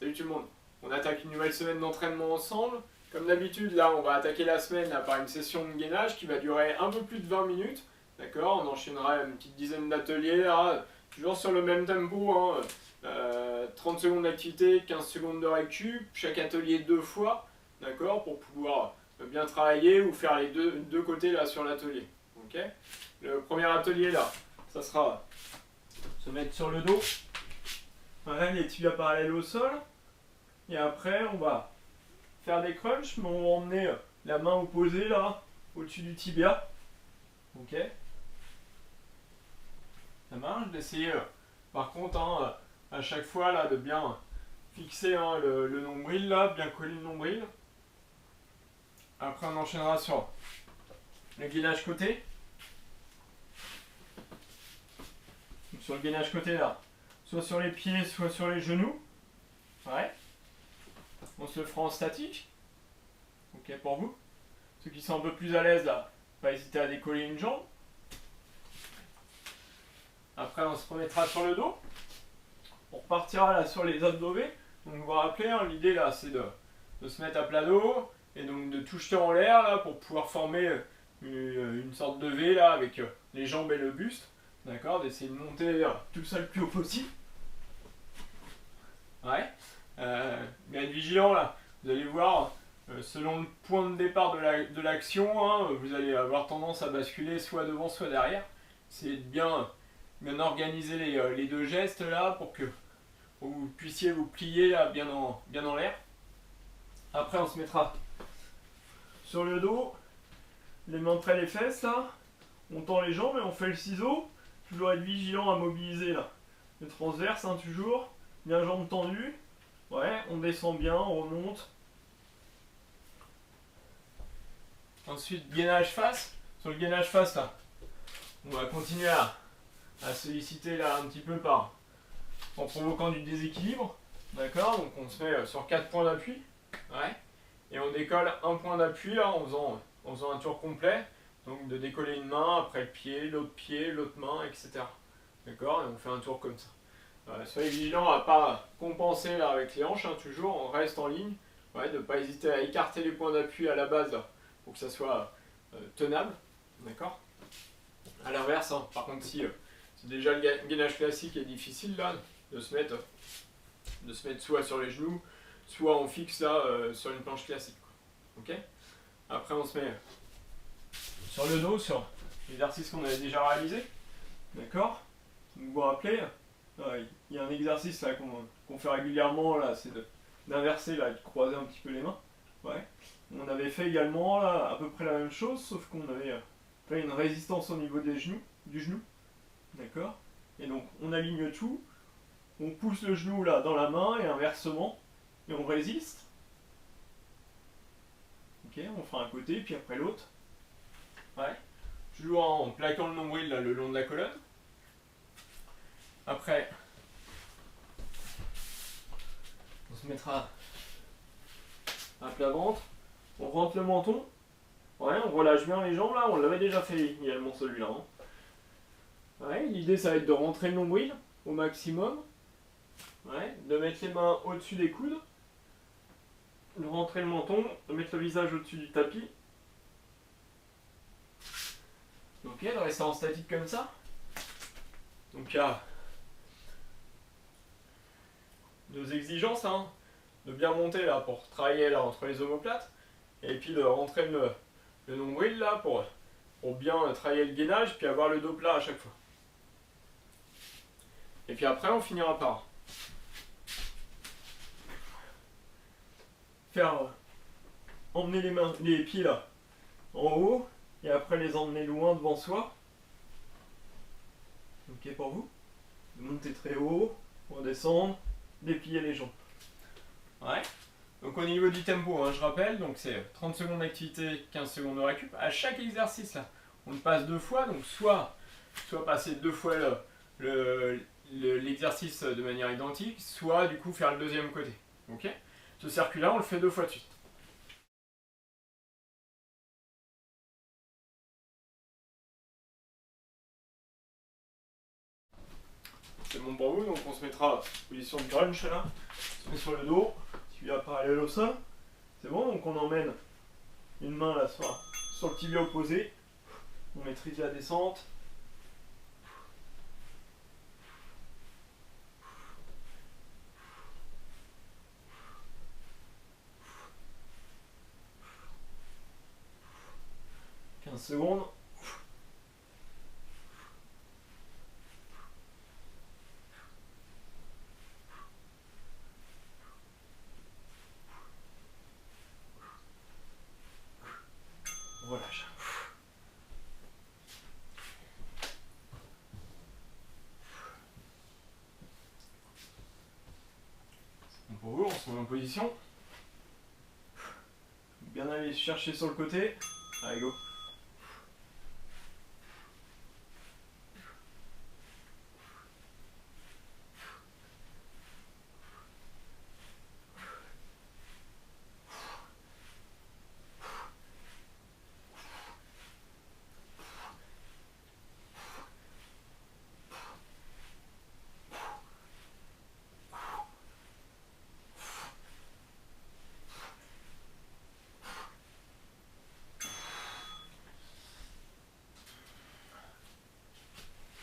Salut tout le monde. On attaque une nouvelle semaine d'entraînement ensemble. Comme d'habitude, là, on va attaquer la semaine là, par une session de gainage qui va durer un peu plus de 20 minutes. D'accord? On enchaînera une petite dizaine d'ateliers là, toujours sur le même tempo. 30 secondes d'activité, 15 secondes de récup. Chaque atelier 2 fois. D'accord? Pour pouvoir bien travailler ou faire les deux côtés là sur l'atelier. Ok? Le premier atelier là, ça sera se mettre sur le dos. Ouais, les tibias parallèles au sol. Et après, on va faire des crunchs, mais on va emmener la main opposée là, au-dessus du tibia. Ok? Ça marche d'essayer, par contre, à chaque fois là, de bien fixer le nombril là, bien coller le nombril. Après, on enchaînera sur le gainage côté. Donc, sur le gainage côté là, soit sur les pieds, soit sur les genoux. Ouais. On se le fera en statique. Ok pour vous. Ceux qui sont un peu plus à l'aise là, pas hésiter à décoller une jambe. Après on se remettra sur le dos. On repartira là sur les abdos V. Donc vous vous rappelez, l'idée là c'est de se mettre à plat dos et donc de tout jeter en l'air là pour pouvoir former une sorte de V là avec les jambes et le buste. D'accord, d'essayer de monter tout ça le plus haut possible. Ouais. Mais être vigilant là. Vous allez voir, selon le point de départ de l'action, vous allez avoir tendance à basculer soit devant, soit derrière. C'est de bien organiser les deux gestes là pour que vous puissiez vous plier là bien en l'air. Après, on se mettra sur le dos, les mains près les fesses là. On tend les jambes et on fait le ciseau. Toujours être vigilant à mobiliser là. Le transverse, toujours. Bien jambes tendues. Ouais, on descend bien, on remonte. Ensuite, gainage face. Sur le gainage face, là, on va continuer à solliciter là un petit peu en provoquant du déséquilibre. D'accord? Donc on se met sur 4 points d'appui. Ouais. Et on décolle un point d'appui là, en faisant un tour complet. Donc de décoller une main, après le pied, l'autre main, etc. D'accord? Et on fait un tour comme ça. Soyez vigilants à ne pas compenser là, avec les hanches, toujours, on reste en ligne. Ouais, de ne pas hésiter à écarter les points d'appui à la base là, pour que ça soit tenable. D'accord? À l'inverse, par contre, si c'est déjà le gainage classique est difficile là, de se mettre soit sur les genoux, soit on fixe là sur une planche classique. Ok? Après, on se met sur le dos, sur l'exercice qu'on avait déjà réalisé. D'accord? Vous vous rappelez, il y a un exercice là qu'on fait régulièrement là, c'est d'inverser là, de croiser un petit peu les mains. Ouais. On avait fait également là à peu près la même chose, sauf qu'on avait fait une résistance au niveau du genou. D'accord? Et donc on aligne tout, on pousse le genou là dans la main et inversement, et on résiste. Ok, on fera un côté puis après l'autre. Ouais. Toujours en plaquant le nombril là, le long de la colonne. Après, on se mettra à plat ventre, on rentre le menton, ouais, on relâche bien les jambes là, on l'avait déjà fait également celui-là. Ouais, l'idée ça va être de rentrer le nombril au maximum, ouais, de mettre les mains au-dessus des coudes, de rentrer le menton, de mettre le visage au-dessus du tapis. Ok, de rester en statique comme ça. Donc il y a deux exigences, de bien monter là pour travailler là entre les omoplates, et puis de rentrer le nombril là pour bien travailler le gainage, puis avoir le dos plat à chaque fois. Et puis après, on finira par faire emmener les pieds là en haut, et après les emmener loin devant soi. Ok pour vous? Monter très haut, redescendre, déplier les jambes. Ouais. Donc au niveau du tempo, je rappelle, donc c'est 30 secondes d'activité, 15 secondes de récup. À chaque exercice là, on le passe 2 fois, donc soit passer 2 fois l'exercice de manière identique, soit du coup faire le deuxième côté. Ok? Ce circuit-là, on le fait 2 fois de suite. c'est bon pour vous. Donc on se mettra en position de crunch là. On se met sur le dos, tibia parallèle au sol. C'est bon, donc on emmène une main là sur le tibia opposé. On maîtrise la descente. « 15 secondes. On relâche. Bon pour vous, on se met en position. Bien aller chercher sur le côté. Allez, go.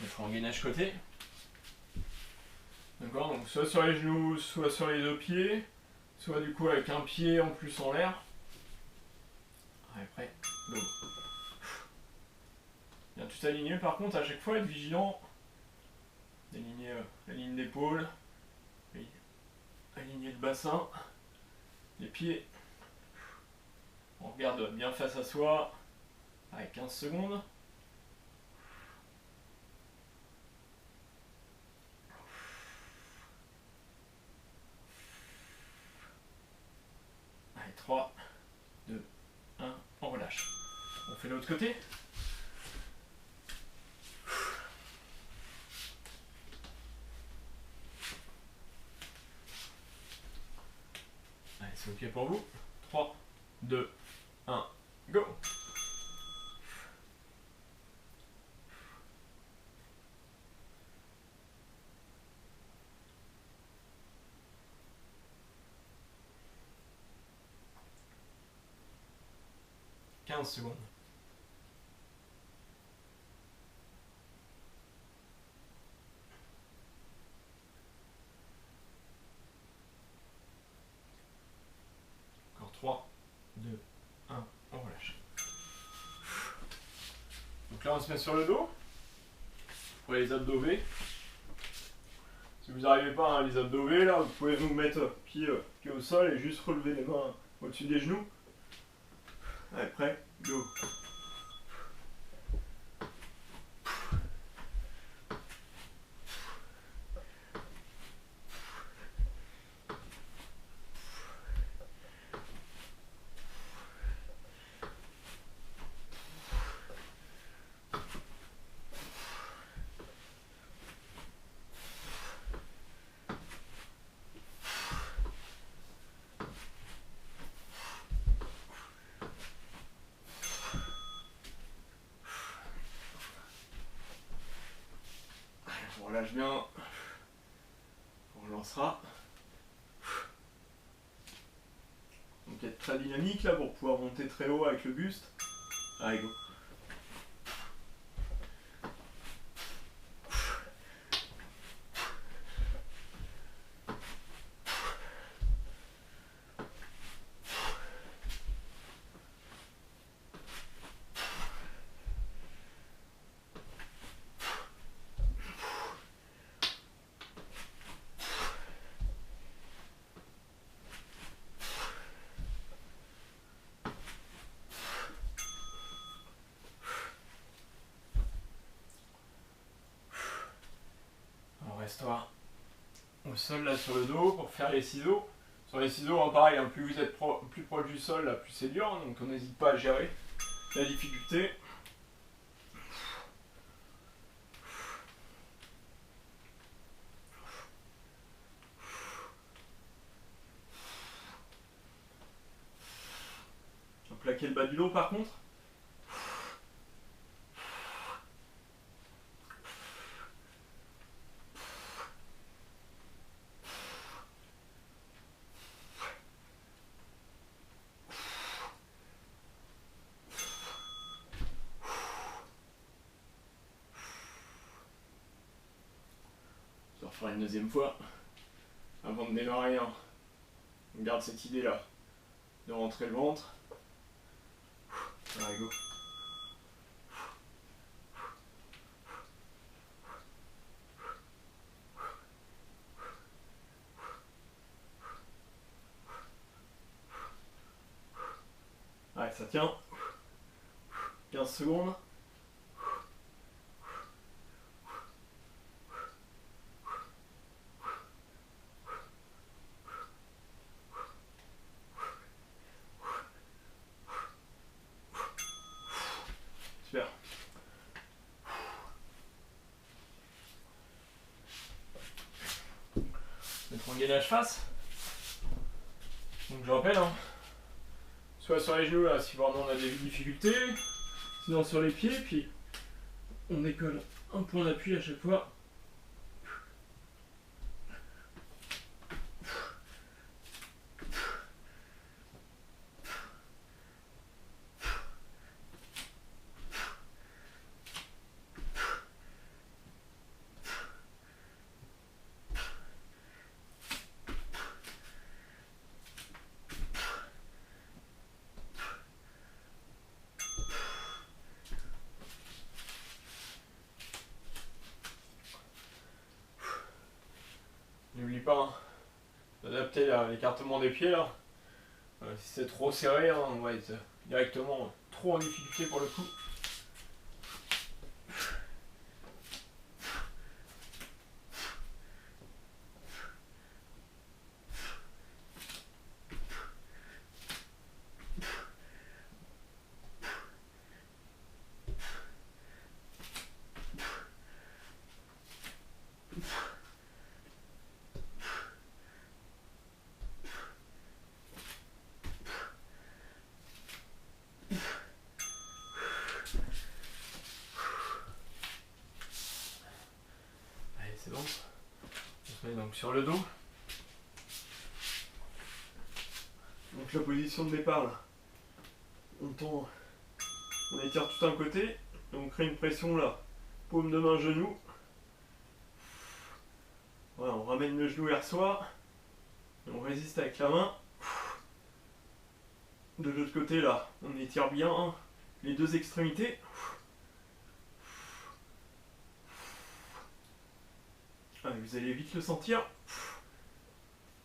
Mettre en gainage côté. D'accord, donc soit sur les genoux, soit sur les deux pieds, soit du coup avec un pied en plus en l'air. Allez, prêt, go. Bien tout aligné, par contre à chaque fois être vigilant. Aligner la ligne d'épaule, aligner le bassin, les pieds. On regarde bien face à soi. Allez, 15 secondes. Allez, 3, 2, 1, on relâche. On fait l'autre côté. Allez, c'est ok pour vous. 3, 2, 1, go. « 15 secondes. Encore 3, 2, 1, on relâche. Donc là on se met sur le dos pour les abdos V. Si vous n'arrivez pas à les abdos V, là vous pouvez vous mettre pied au sol et juste relever les mains au-dessus des genoux. Allez, prêt, go. On relâche bien, on relancera. Donc être très dynamique là pour pouvoir monter très haut avec le buste. Allez, go. Reste-toi au sol là sur le dos pour faire les ciseaux. Sur les ciseaux, hein, pareil, hein, plus vous êtes plus proche du sol, là, plus c'est dur, hein, donc on n'hésite pas à gérer la difficulté. Plaquer le bas du dos par contre. fera une deuxième fois. Avant de démarrer, hein, on garde cette idée là de rentrer le ventre. Allez, go. Allez, ça tient. 15 secondes. Super. Mettre en gainage face. Donc je rappelle, hein, soit sur les genoux là si vraiment on a des difficultés, sinon sur les pieds, puis on décolle un point d'appui à chaque fois. N'oublie pas hein, d'adapter l'écartement des pieds là. Si c'est trop serré, hein, on va être directement trop en difficulté pour le coup. C'est bon. On se met donc sur le dos. Donc la position de départ là. On tend, on étire tout un côté et on crée une pression là. Paume de main, genou. Voilà, on ramène le genou vers soi. Et on résiste avec la main. De l'autre côté là, on étire bien hein, les deux extrémités. Allez, vous allez vite le sentir.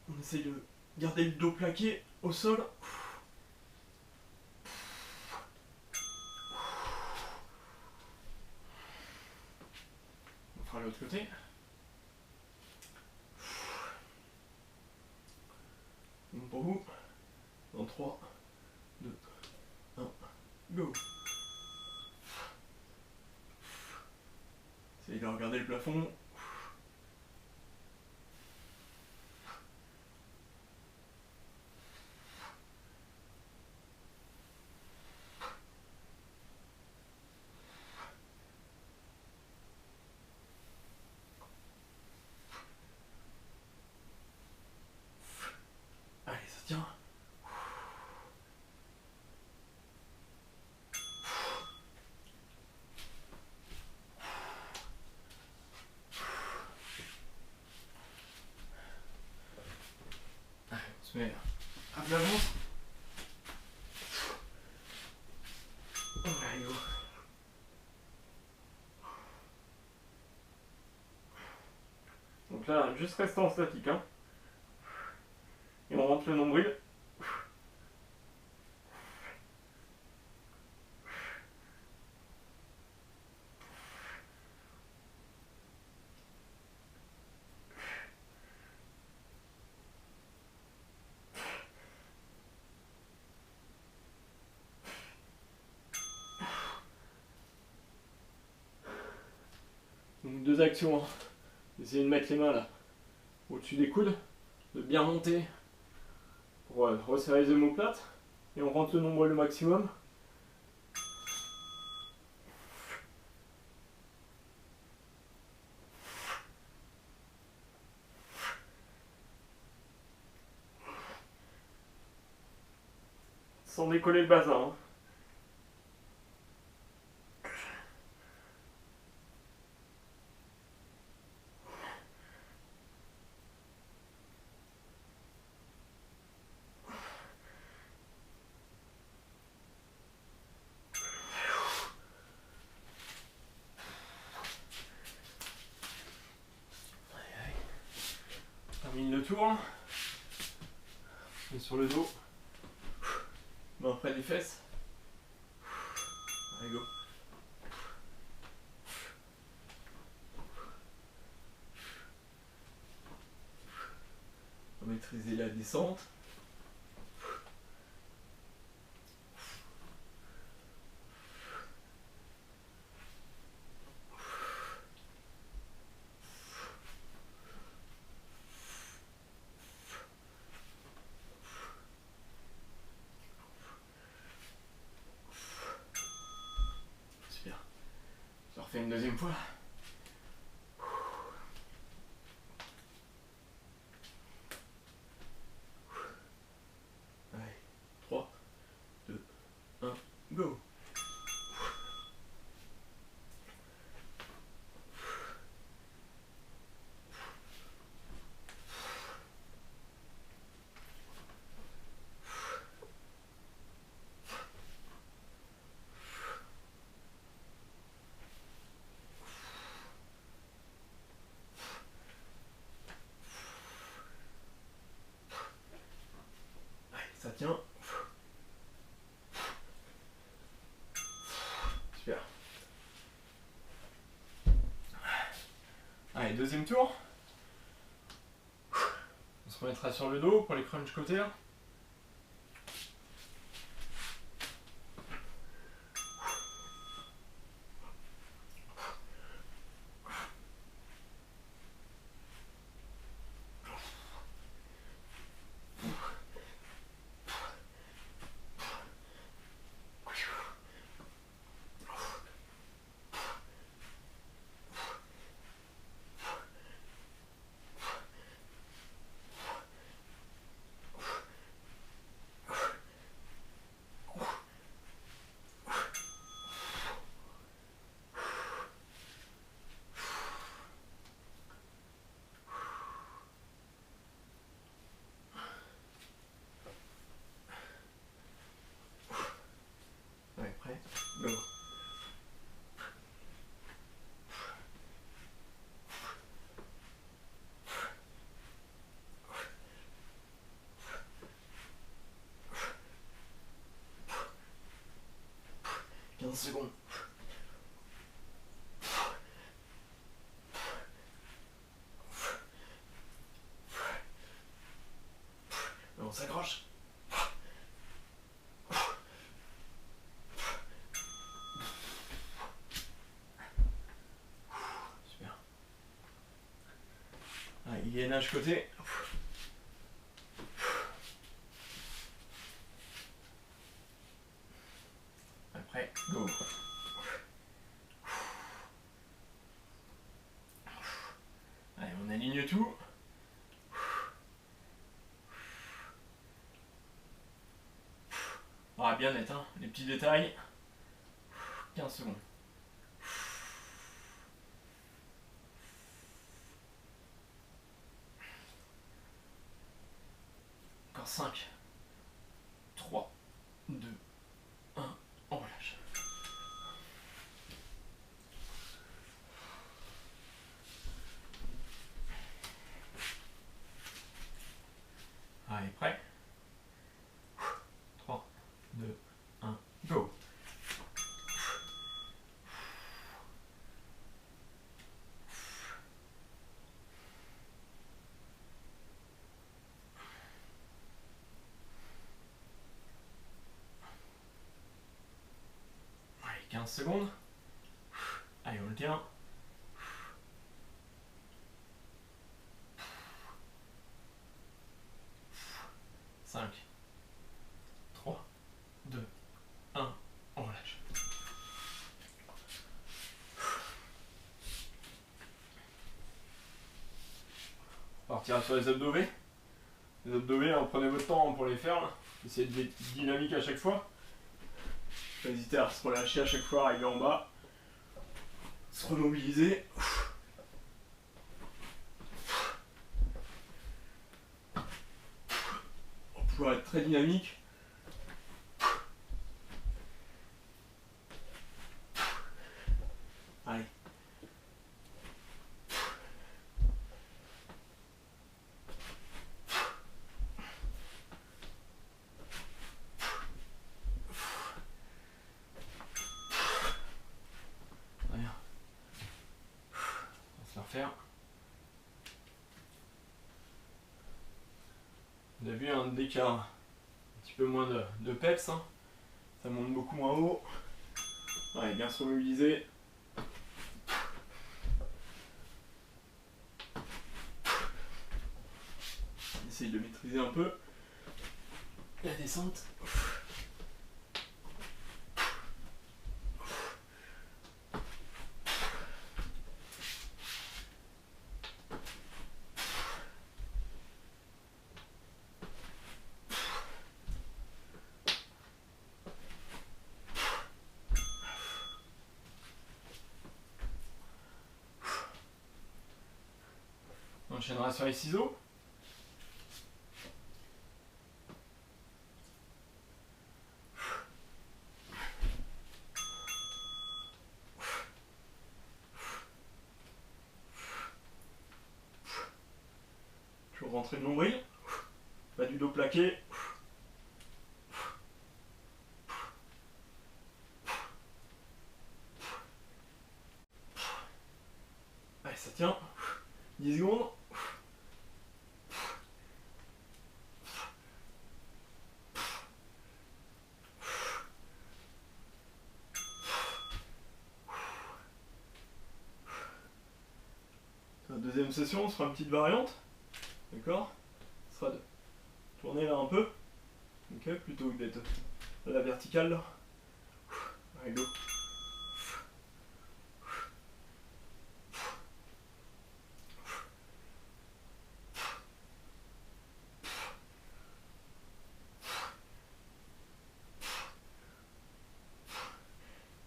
On essaye de garder le dos plaqué au sol. On fera l'autre côté. Bon pour vous. Dans 3, 2, 1, go. Essayez de regarder le plafond. Allez, ça tient. Allez, on se met à plat ventre. Allez, go. Donc là, juste rester en statique. Hein. Et on rentre le nombril. Donc deux actions. Hein. Essayez de mettre les mains là au-dessus des coudes, de bien monter pour resserrer les omoplates. Et on rentre le nombril au maximum. Sans décoller le bassin. Hein. termine le tour. Et sur le dos. Main près des fesses. Allez, go. On va maîtriser la descente. Super. Je refais une deuxième fois. Allez, 3, 2, 1, go. Ça tient. Super. Allez, deuxième tour. On se remettra sur le dos pour les crunch côté. Ouais, prêt? Go. Secondes. On s'accroche. Super. Allez, gainage côté. Après, go. Allez, on aligne tout. Ah, bien net, hein, les petits détails. 15 secondes. Encore 5, 3, 2, 1, on relâche. Allez, prêt? 3, 2, 1, go. Allez, 15 secondes. Allez, on le tient. 5, 3, 2, 1, on relâche. On partira sur les abdos V. Les abdos V, prenez votre temps pour les faire. Là. Essayez d'être dynamique à chaque fois. Pas hésiter à se relâcher à chaque fois, arriver en bas. Se remobiliser. On va pouvoir être très dynamique. Allez. refaire. Vous avez vu, hein, dès qu'il y a un petit peu moins de peps, hein, ça monte beaucoup moins haut. Ouais, bien se remobiliser. Essaye de maîtriser un peu la descente. On enchaînera sur les ciseaux. Toujours rentrer le nombril. Pas du dos plaqué. Allez, ça tient. 10 secondes. La deuxième session, on se fera une petite variante. D'accord? Ce sera de tourner là un peu. Ok, plutôt que d'être à la verticale là. Allez, go.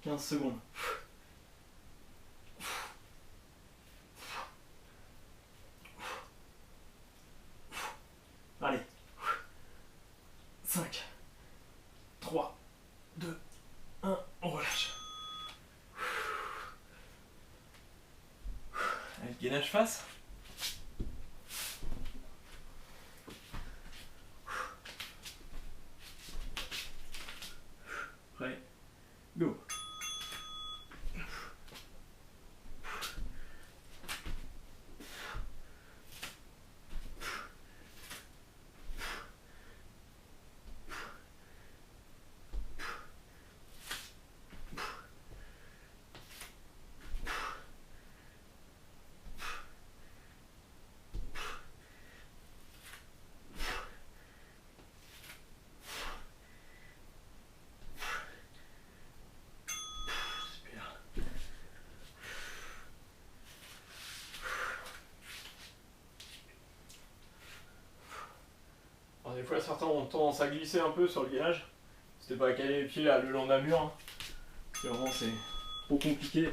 15 secondes. Allez. 5, 3, 2, 1, on relâche. Allez, gainage face. Prêt. Go. Alors, des fois, certains ont tendance à glisser un peu sur le gainage. N'hésitez pas à caler les pieds là, le long d'un mur. Hein. C'est vraiment trop compliqué.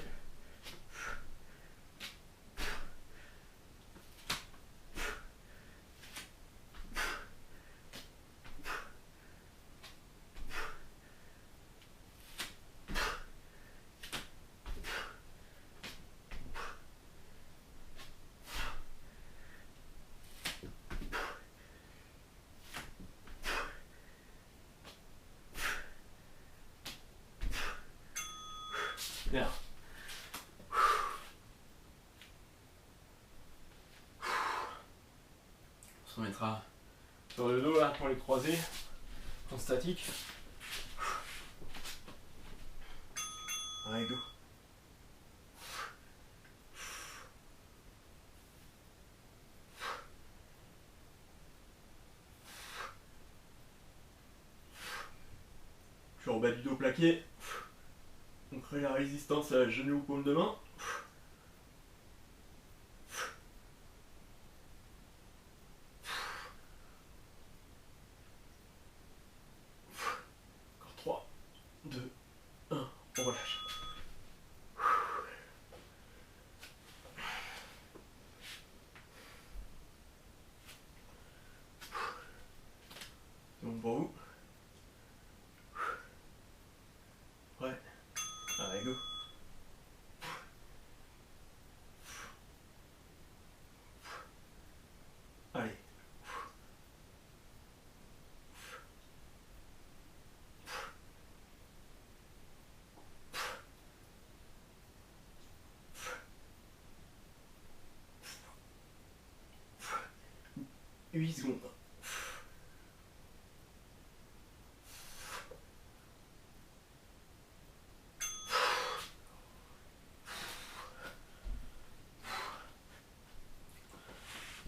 Bien. On se remettra sur le dos là pour les croiser en statique. Allez, go. Toujours bas du dos plaqué. On crée la résistance à genou ou paume de main. Encore 3, 2, 1, on relâche. C'est bon pour vous? Ouais. Allez, go. 8 secondes.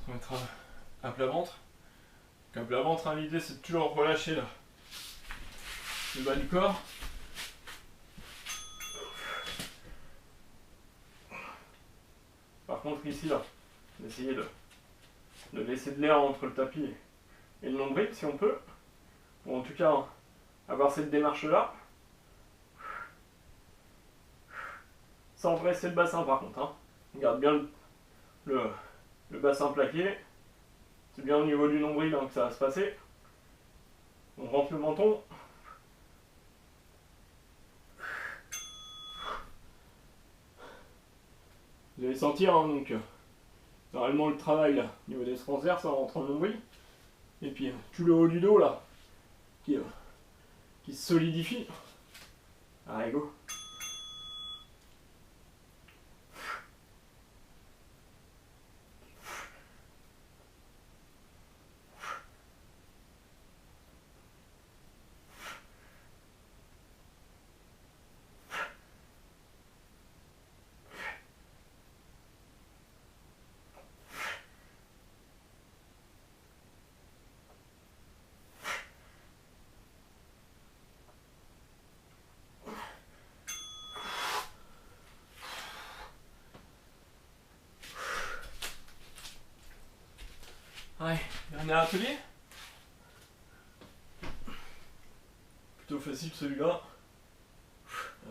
On va mettre à plat ventre. Donc à plat ventre, hein, l'idée c'est de toujours relâcher là, le bas du corps. Par contre ici là, d'essayer de laisser de l'air entre le tapis et le nombril si on peut. Ou en tout cas avoir cette démarche là. Sans presser le bassin par contre. Hein. On garde bien le bassin plaqué. C'est bien au niveau du nombril hein, que ça va se passer. On rentre le menton. Vous allez sentir, hein, donc normalement le travail là, au niveau des transverses, ça rentre en nombril. Et puis tout le haut du dos là, qui se solidifie. Allez, go. Allez, dernier atelier. Plutôt facile celui-là.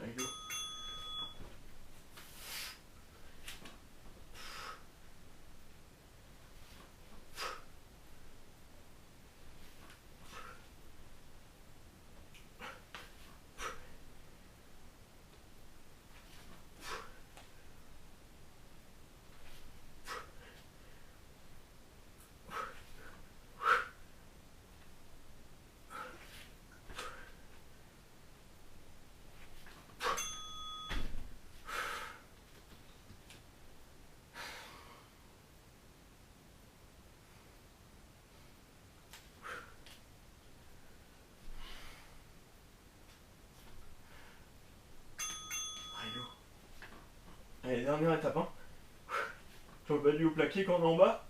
Allez, go. Allez, dernière étape. Hein. Sur le bas du haut plaqué quand on est en bas.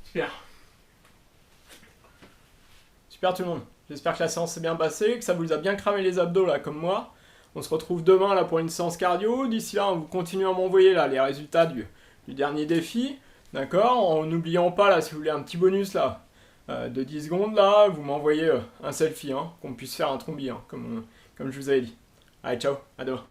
Super. Super tout le monde. J'espère que la séance s'est bien passée, que ça vous a bien cramé les abdos là comme moi. On se retrouve demain là pour une séance cardio. D'ici là, on vous continue à m'envoyer là les résultats du dernier défi. D'accord? En n'oubliant pas là, si vous voulez un petit bonus là de 10 secondes là, vous m'envoyez un selfie, hein, qu'on puisse faire un trombi, hein, comme je vous avais dit. Allez, ciao, à demain.